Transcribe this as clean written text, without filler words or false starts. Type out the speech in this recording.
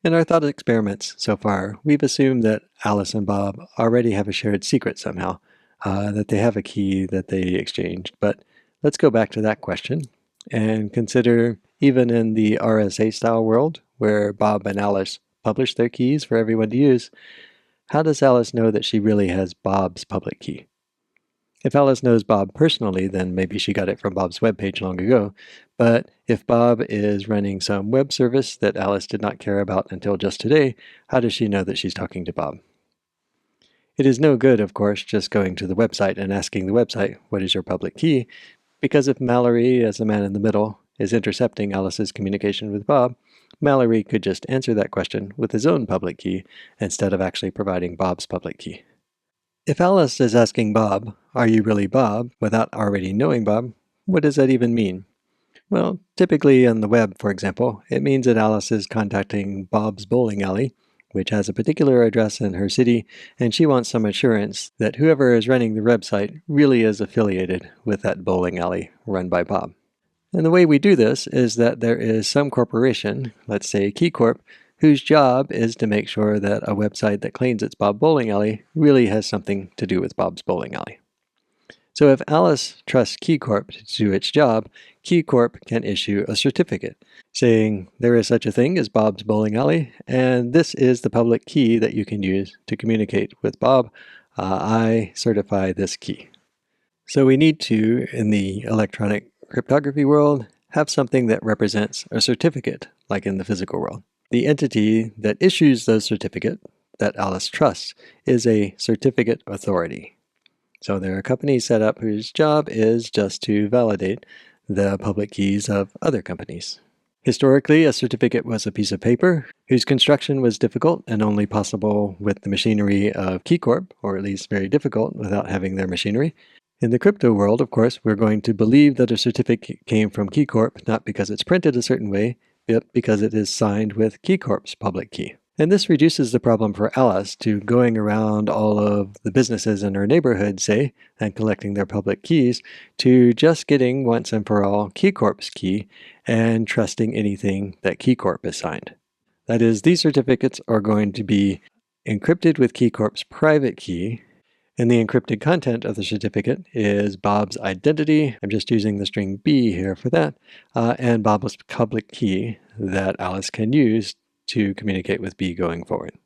In our thought experiments so far, we've assumed that Alice and Bob already have a shared secret somehow, that they have a key that they exchanged. But let's go back to that question and consider, even in the RSA-style world, where Bob and Alice publish their keys for everyone to use, how does Alice know that she really has Bob's public key? If Alice knows Bob personally, then maybe she got it from Bob's webpage long ago. But if Bob is running some web service that Alice did not care about until just today, how does she know that she's talking to Bob? It is no good, of course, just going to the website and asking the website, what is your public key? Because if Mallory, as the man in the middle, is intercepting Alice's communication with Bob, Mallory could just answer that question with his own public key instead of actually providing Bob's public key. If Alice is asking Bob, are you really Bob, without already knowing Bob, what does that even mean? Well, typically on the web, for example, it means that Alice is contacting Bob's bowling alley, which has a particular address in her city, and she wants some assurance that whoever is running the website really is affiliated with that bowling alley run by Bob. And the way we do this is that there is some corporation, let's say KeyCorp, whose job is to make sure that a website that claims it's Bob Bowling Alley really has something to do with Bob's Bowling Alley. So if Alice trusts KeyCorp to do its job, KeyCorp can issue a certificate saying there is such a thing as Bob's Bowling Alley, and this is the public key that you can use to communicate with Bob. I certify this key. So we need to, in the electronic cryptography world, have something that represents a certificate, like in the physical world. The entity that issues those certificates that Alice trusts is a certificate authority. So there are companies set up whose job is just to validate the public keys of other companies. Historically, a certificate was a piece of paper whose construction was difficult and only possible with the machinery of KeyCorp, or at least very difficult without having their machinery. In the crypto world, of course, we're going to believe that a certificate came from KeyCorp, not because it's printed a certain way, but because it is signed with KeyCorp's public key. And this reduces the problem for Alice to going around all of the businesses in her neighborhood, say, and collecting their public keys, to just getting once and for all KeyCorp's key and trusting anything that KeyCorp has signed. That is, these certificates are going to be encrypted with KeyCorp's private key, and the encrypted content of the certificate is Bob's identity. I'm just using the string B here for that, and Bob's public key that Alice can use to communicate with B going forward.